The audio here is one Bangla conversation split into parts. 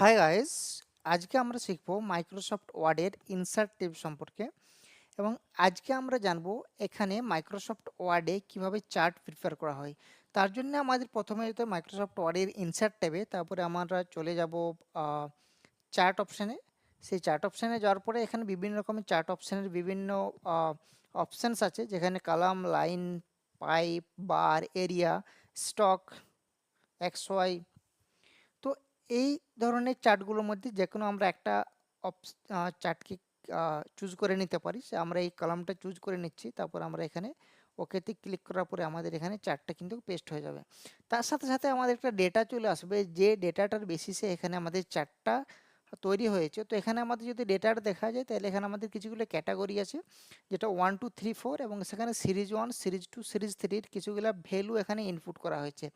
হাই গাইস, আজকে আমরা শিখব মাইক্রোসফট ওয়ার্ডের ইনসার্ট টিপ সম্পর্কে এবং আজকে আমরা জানবো এখানে মাইক্রোসফট ওয়ার্ডে কিভাবে চার্ট প্রিপেয়ার করা হয়। তার জন্য আমাদের প্রথমে যেতে হবে মাইক্রোসফট ওয়ার্ডের ইনসার্ট ট্যাবে, তারপরে আমরা চলে যাব চার্ট অপশানে। সেই চার্ট অপশানে যাওয়ার পরে এখানে বিভিন্ন রকমের চার্ট অপশানের বিভিন্ন অপশানস আছে, যেখানে কলাম, লাইন, পাইপ, বার, এরিয়া, স্টক, এক্স ওয়াই। তো এই ধরনের চার্টগুলোর মধ্যে যে কোনো আমরা একটা চার্টকে চুজ করে নিতে পারি। সে আমরা এই কলামটা চুজ করে নিচ্ছি, তারপর আমরা এখানে ওকেতে ক্লিক করার পরে আমাদের এখানে চার্টটা কিন্তু পেস্ট হয়ে যাবে। তার সাথে সাথে আমাদের একটা ডেটা চলে আসবে, যে ডেটাটার বেসিসে এখানে আমাদের চার্টটা তৈরি হয়েছে। তো এখানে আমাদের যদি ডেটাটা দেখা যায়, তাহলে এখানে আমাদের কিছুগুলো ক্যাটাগরি আছে, যেটা 1 2 3 4, এবং সেখানে সিরিজ 1, সিরিজ 2, সিরিজ 3 কিছুগুলো ভ্যালু এখানে ইনপুট করা হয়েছে।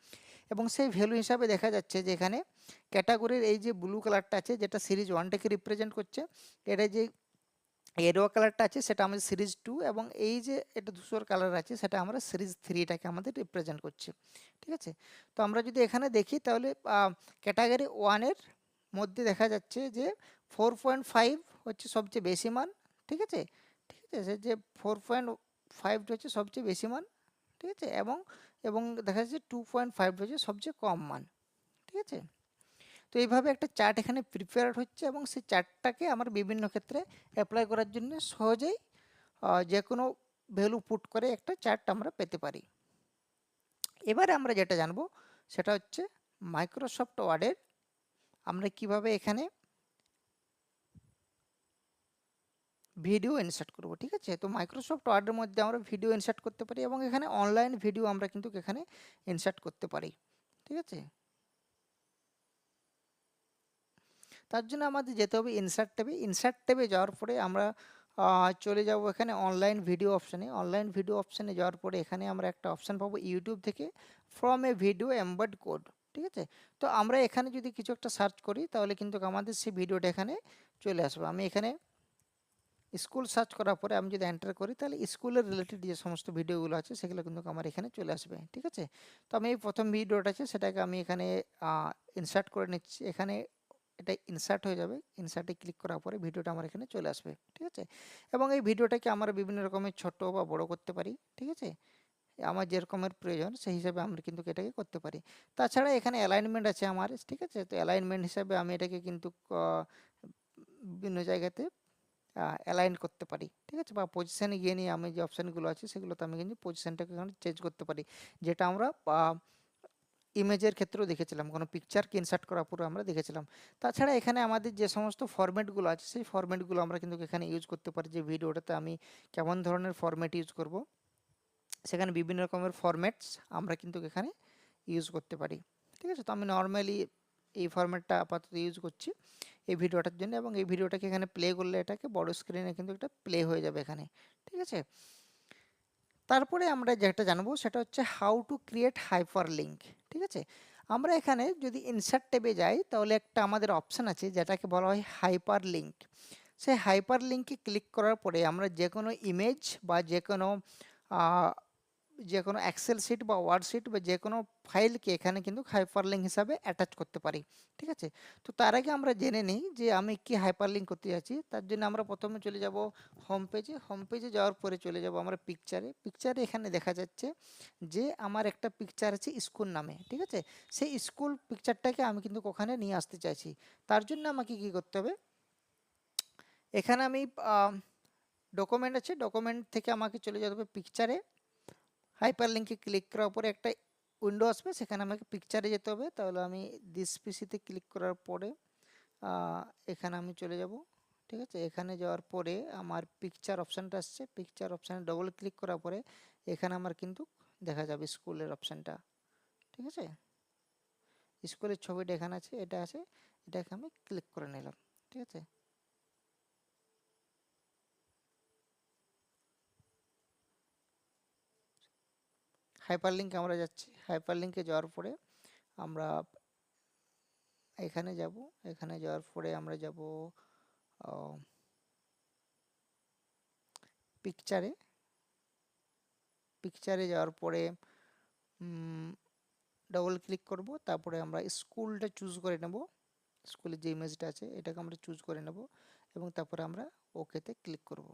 এবং সেই ভ্যালু হিসাবে দেখা যাচ্ছে যে এখানে ক্যাটাগরির এই যে ব্লু কালারটা আছে, যেটা সিরিজ ওয়ানটাকে রিপ্রেজেন্ট করছে। এটা যে এরো কালারটা আছে সেটা আমাদের সিরিজ 2, এবং এই যে এটা ধূসর কালার আছে সেটা আমরা সিরিজ 3টাকে আমাদের রিপ্রেজেন্ট করছে। ঠিক আছে, তো আমরা যদি এখানে দেখি তাহলে ক্যাটাগরি 1-এর মধ্যে দেখা যাচ্ছে যে 4.5 হচ্ছে সবচেয়ে বেশি মান। ঠিক আছে, ঠিক আছে, যে 4.5 হচ্ছে সবচেয়ে বেশি মান। ঠিক আছে, এবং এবং দেখা যাচ্ছে 2.5 হচ্ছে সবচেয়ে কম মান। ঠিক আছে, তো এইভাবে একটা চার্ট এখানে প্রিপেয়ার হচ্ছে, এবং সেই চার্টটাকে আমরা বিভিন্ন ক্ষেত্রে অ্যাপ্লাই করার জন্য সহজেই যে কোনো ভ্যালু পুট করে একটা চার্ট আমরা পেতে পারি। এবারে আমরা যেটা জানবো সেটা হচ্ছে মাইক্রোসফট ওয়ার্ডের আমরা কিভাবে এখানে ভিডিও ইনসার্ট করব। ঠিক আছে, তো মাইক্রোসফট ওয়ার্ডের মধ্যে আমরা ভিডিও ইনসার্ট করতে পারি, এবং এখানে অনলাইন ভিডিও আমরা কিন্তু এখানে ইনসার্ট করতে পারি। ঠিক আছে, তার জন্য আমাদের যেতে হবে ইনসার্ট ট্যাবে। ইনসার্ট ট্যাবে যাওয়ার পরে আমরা চলে যাব এখানে অনলাইন ভিডিও অপশানে। অনলাইন ভিডিও অপশানে যাওয়ার পরে এখানে আমরা একটা অপশান পাবো ইউটিউব থেকে, from a video embed code. ঠিক আছে, তো আমরা এখানে যদি কিছু একটা সার্চ করি তাহলে কিন্তু আমাদের সেই ভিডিওটা এখানে চলে আসবে। আমি এখানে স্কুল সার্চ করার পরে আমি যদি এন্টার করি, তাহলে স্কুলের রিলেটেড যে সমস্ত ভিডিওগুলো আছে সেগুলো কিন্তু আমার এখানে চলে আসবে। ঠিক আছে, তো আমি এই প্রথম ভিডিওটা আছে সেটাকে আমি এখানে ইনসার্ট করে নিচ্ছি। এখানে এটা ইনসার্ট হয়ে যাবে, ইনসার্টে ক্লিক করার পরে ভিডিওটা আমার এখানে চলে আসবে। ঠিক আছে, এবং এই ভিডিওটাকে আমরা বিভিন্ন রকমের ছোট বা বড় করতে পারি। ঠিক আছে, আমার যে রকমের প্রয়োজন সেই হিসাবে আমরা কিন্তু এটাকে করতে পারি। তাছাড়া এখানে অ্যালাইনমেন্ট আছে আমার। ঠিক আছে, তো অ্যালাইনমেন্ট হিসাবে আমি এটাকে কিন্তু বিভিন্ন জায়গাতে অ্যালাইন করতে পারি। ঠিক আছে, বা পজিশানে গিয়ে নিয়ে আমি যে অপশানগুলো আছে সেগুলোতে আমি কিন্তু পজিশানটাকে এখানে চেঞ্জ করতে পারি, যেটা আমরা ইমেজের ক্ষেত্রেও দেখেছিলাম, কোনো পিকচারকে ইনসার্ট করার পরে আমরা দেখেছিলাম। তাছাড়া এখানে আমাদের যে সমস্ত ফরম্যাটগুলো আছে সেই ফরম্যাটগুলো আমরা কিন্তু এখানে ইউজ করতে পারি, যে ভিডিওটাতে আমি কেমন ধরনের ফরম্যাট ইউজ করব, সেখানে বিভিন্ন রকমের ফরম্যাটস আমরা কিন্তু এখানে ইউজ করতে পারি। ঠিক আছে, তো আমি নর্মালি এই ফরম্যাটটা আপাতত ইউজ করছি এই ভিডিওটার জন্য, এবং এই ভিডিওটাকে এখানে প্লে করলে এটাকে বড় স্ক্রিনে কিন্তু একটা প্লে হয়ে যাবে এখানে। ঠিক আছে, তারপরে আমরা যেটা জানবো সেটা হচ্ছে how to create hyper link. ঠিক আছে, আমরা এখানে যদি ইনসার্ট ট্যাবে যাই তাহলে একটা আমাদের অপশান আছে যেটাকে বলা হয় হাইপার লিঙ্ক। সেই হাইপার লিঙ্কে ক্লিক করার পরে আমরা যে কোনো ইমেজ বা যে কোনো এক্সেল শিট বা ওয়ার্ড শিট বা যে কোনো ফাইলকে এখানে কিন্তু হাইপার লিঙ্ক হিসাবে অ্যাটাচ করতে পারি। ঠিক আছে, তো তার আগে আমরা জেনে নিই যে আমি কি হাইপার লিঙ্ক করতে যাচ্ছি। তার জন্য আমরা প্রথমে চলে যাব হোম পেজে। হোম পেজে যাওয়ার পরে চলে যাব আমরা পিকচারে। পিকচারে এখানে দেখা যাচ্ছে যে আমার একটা পিকচার আছে স্কুল নামে। ঠিক আছে, সেই স্কুল পিকচারটাকে আমি কিন্তু ওখানে নিয়ে আসতে চাইছি। তার জন্য আমাকে কি করতে হবে, এখানে আমি ডকুমেন্ট আছে, ডকুমেন্ট থেকে আমাকে চলে যেতে হবে পিকচারে। হাইপার লিঙ্কে ক্লিক করার পরে একটা উইন্ডো আসবে, সেখানে আমাকে পিকচারে যেতে হবে। তাহলে আমি দিস পিসিতে ক্লিক করার পরে এখানে আমি চলে যাব। ঠিক আছে, এখানে যাওয়ার পরে আমার পিকচার অপশানটা আসছে, পিকচার অপশানে ডবল ক্লিক করার পরে এখানে আমার কিন্তু দেখা যাবে স্কুলের অপশানটা। ঠিক আছে, স্কুলের ছবিটা এখানে আছে, এটা আছে, এটাকে আমি ক্লিক করে নিলাম। ঠিক আছে, হাইপার লিঙ্কে আমরা যাচ্ছি। হাইপার লিঙ্কে যাওয়ার পরে আমরা এখানে যাব। এখানে যাওয়ার পরে আমরা যাব পিকচারে। পিকচারে যাওয়ার পরে ডবল ক্লিক করব, তারপরে আমরা স্কুলটা চুজ করে নেব। স্কুলের যে ইমেজটা আছে এটাকে আমরা চুজ করে নেব এবং তারপরে আমরা ওকেতে ক্লিক করব।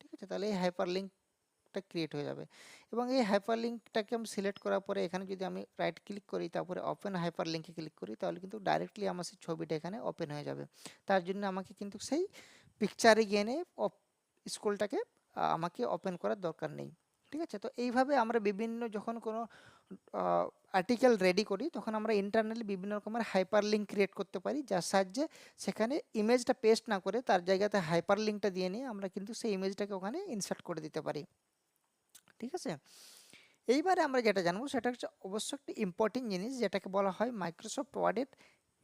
ঠিক আছে, তাহলে এই হাইপার লিঙ্কটা ক্রিয়েট হয়ে যাবে। এবং এই হাইপার লিঙ্কটাকে আমি সিলেক্ট করার পরে এখানে যদি আমি রাইট ক্লিক করি তারপরে ওপেন হাইপার লিঙ্কে ক্লিক করি তাহলে কিন্তু ডাইরেক্টলি আমার সেই ছবিটা এখানে ওপেন হয়ে যাবে। তার জন্য আমাকে কিন্তু সেই পিকচারে গিয়ে নিয়ে স্কুলটাকে আমাকে ওপেন করার দরকার নেই। ঠিক আছে, তো এইভাবে আমরা বিভিন্ন যখন কোনো আর্টিকেল রেডি করি তখন আমরা ইন্টারনালি বিভিন্ন রকমের হাইপার লিঙ্ক ক্রিয়েট করতে পারি, যার সাহায্যে সেখানে ইমেজটা পেস্ট না করে তার জায়গাতে হাইপার লিঙ্কটা দিয়ে নিয়ে আমরা কিন্তু সেই ইমেজটাকে ওখানে ইনসার্ট করে দিতে পারি। ঠিক আছে, এইবারে আমরা যেটা জানবো সেটা হচ্ছে অবশ্য একটা ইম্পর্টেন্ট জিনিস যেটাকে বলা হয় মাইক্রোসফট ওয়ার্ডের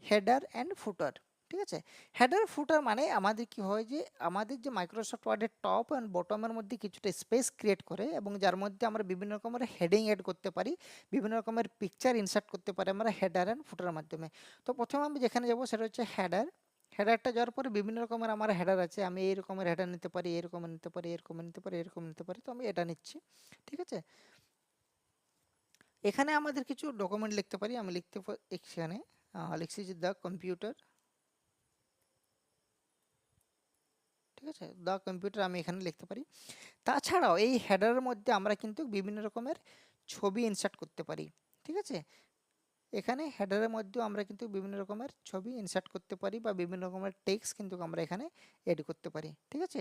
হেডার অ্যান্ড ফুটার। ঠিক আছে, হেডার ফুটার মানে আমাদের কি হয় যে আমাদের যে মাইক্রোসফট ওয়ার্ডের টপ অ্যান্ড বটমের মধ্যে কিছুটা স্পেস ক্রিয়েট করে এবং যার মধ্যে আমরা বিভিন্ন রকমের হেডিং এড করতে পারি, বিভিন্ন রকমের পিকচার ইনসার্ট করতে পারি আমরা হেডার অ্যান্ড ফুটারের মাধ্যমে। তো প্রথমে আমি যেখানে যাব সেটা হচ্ছে হেডার। হেডারটা যাওয়ার পরে বিভিন্ন রকমের আমার হেডার আছে, আমি এই রকমের হেডার নিতে পারি, এই রকমের নিতে পারি, এরকম নিতে পারি, এরকম নিতে পারি, তো আমি এটা নিচ্ছি। ঠিক আছে, এখানে আমাদের কিছু ডকুমেন্ট লিখতে পারি, আমি এখানে লিখছি যে দ্য কম্পিউটার। ঠিক আছে, দ্য কম্পিউটার আমি এখানে লিখতে পারি। তাছাড়াও এই হেডারের মধ্যে আমরা কিন্তু বিভিন্ন রকমের ছবি ইনসার্ট করতে পারি। ঠিক আছে, এখানে হেডারের মধ্যেও আমরা কিন্তু বিভিন্ন রকমের ছবি ইনসার্ট করতে পারি বা বিভিন্ন রকমের টেক্সট কিন্তু আমরা এখানে এড করতে পারি। ঠিক আছে,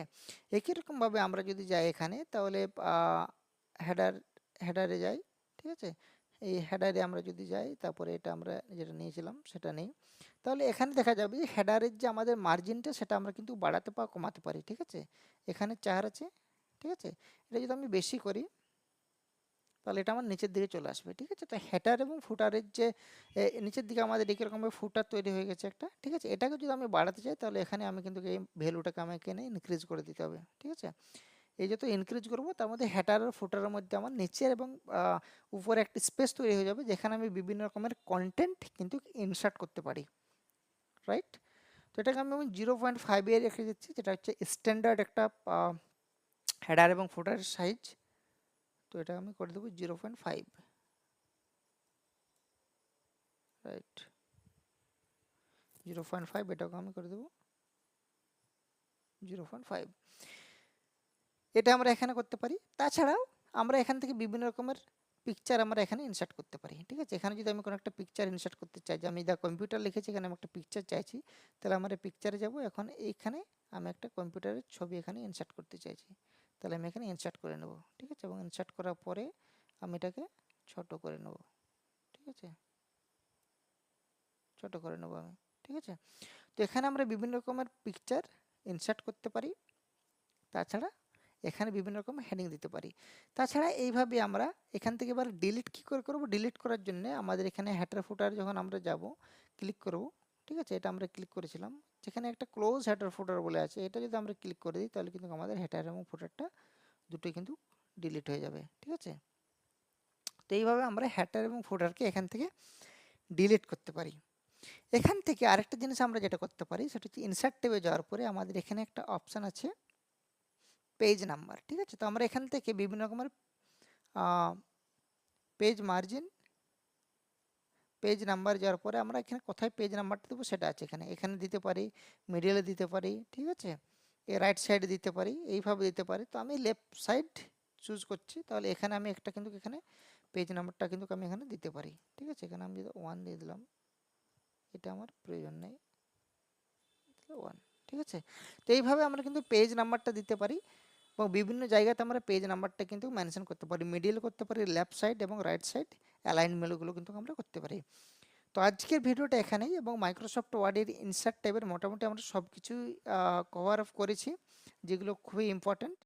একই রকমভাবে আমরা যদি যাই এখানে তাহলে হেডার হেডারে যাই। ঠিক আছে, এই হেডারে আমরা যদি যাই তারপরে এটা আমরা যেটা নিয়েছিলাম সেটা নেই, তাহলে এখানে দেখা যাবে যে হেডারের যে আমাদের মার্জিনটা সেটা আমরা কিন্তু বাড়াতে বা কমাতে পারি। ঠিক আছে, এখানে 4 আছে। ঠিক আছে, এটা যদি আমি বেশি করি তাহলে এটা আমার নিচের দিকে চলে আসবে। ঠিক আছে, তো হেডার এবং ফুটারের যে নিচের দিকে আমাদের একই রকমের ফুটার তৈরি হয়ে গেছে একটা। ঠিক আছে, এটাকে যদি আমি বাড়াতে চাই তাহলে এখানে আমি কিন্তু এই ভ্যালুটাকে আমাকে এনে ইনক্রিজ করে দিতে হবে। ঠিক আছে, এই যত ইনক্রিজ করবো তার মধ্যে হেডার আর ফুটারের মধ্যে আমার নিচের এবং উপরে একটা স্পেস তৈরি হয়ে যাবে যেখানে আমি বিভিন্ন রকমের কন্টেন্ট কিন্তু ইনসার্ট করতে পারি। রাইট, তো এটাকে আমি 0.5 এ রেখে দিচ্ছি, যেটা হচ্ছে স্ট্যান্ডার্ড একটা হেডার এবং ফুটারের সাইজ। তো এটা আমি করে দেবো 0.5। রাইট, 0.5 এটাকে আমি করে দেবো 0.5। এটা আমরা এখানে করতে পারি। তাছাড়াও আমরা এখান থেকে বিভিন্ন রকমের পিকচার আমরা এখানে ইনসার্ট করতে পারি। ঠিক আছে, এখানে যদি আমি কোনো একটা পিকচার ইনসার্ট করতে চাই, যে আমি দ্য কম্পিউটার লিখেছি এখানে আমি একটা পিকচার চাইছি, তাহলে আমার এই পিকচারে যাব। এখন এইখানে আমি একটা কম্পিউটারের ছবি এখানে ইনসার্ট করতে চাইছি, তাহলে আমি এখানে ইনসার্ট করে নেব। ঠিক আছে, এবং ইনসার্ট করার পরে আমি এটাকে ছোট করে নেব। ঠিক আছে, ছোট করে নেব আমি। ঠিক আছে, তো এখানে আমরা বিভিন্ন রকমের পিকচার ইনসার্ট করতে পারি, তাছাড়া এখানে বিভিন্ন রকম হেডিং দিতে পারি। তাছাড়া এইভাবে আমরা এখান থেকে এবার ডিলিট কী করে করব, ডিলিট করার জন্য আমাদের এখানে হেডার ফুটার যখন আমরা যাব ক্লিক করব। ঠিক আছে, এটা আমরা ক্লিক করেছিলাম, যেখানে একটা ক্লোজ হেডার ফুটার বলে আছে, এটা যদি আমরা ক্লিক করে দিই তাহলে কিন্তু আমাদের হেডার এবং ফুটারটা দুটোই কিন্তু ডিলিট হয়ে যাবে। ঠিক আছে, তো এইভাবে আমরা হেডার এবং ফুটারকে এখান থেকে ডিলিট করতে পারি। এখান থেকে আরেকটা জিনিস আমরা যেটা করতে পারি সেটা হচ্ছে ইনসার্ট ট্যাবে যাওয়ার পরে আমাদের এখানে একটা অপশান আছে পেজ নাম্বার। ঠিক আছে, তো আমরা এখান থেকে বিভিন্ন রকমের পেজ মার্জিন, পেজ নাম্বার যাওয়ার পরে আমরা এখানে কোথায় পেজ নাম্বারটা দেবো সেটা আছে এখানে, এখানে দিতে পারি, মিডিলে দিতে পারি। ঠিক আছে, এ রাইট সাইডে দিতে পারি, এইভাবে দিতে পারি। তো আমি লেফট সাইড চুজ করছি, তাহলে এখানে আমি একটা কিন্তু এখানে পেজ নাম্বারটা কিন্তু আমি এখানে দিতে পারি। ঠিক আছে, এখানে আমি 1 দিয়ে দিলাম, এটা আমার প্রয়োজন নেই, 1। ঠিক আছে, তো এইভাবে আমরা কিন্তু পেজ নাম্বারটা দিতে পারি এবং বিভিন্ন জায়গাতে আমরা পেজ নাম্বারটা কিন্তু মেনশন করতে পারি, মিডিল করতে পারি, লেফট সাইড এবং রাইট সাইড অ্যালাইনমেন্টগুলো কিন্তু আমরা করতে পারি। তো আজকের ভিডিওটা এখানেই, এবং মাইক্রোসফট ওয়ার্ডের ইনসার্ট ট্যাবের মোটামুটি আমরা সব কিছুই কভার আপ করেছি যেগুলো খুবই ইম্পর্ট্যান্ট।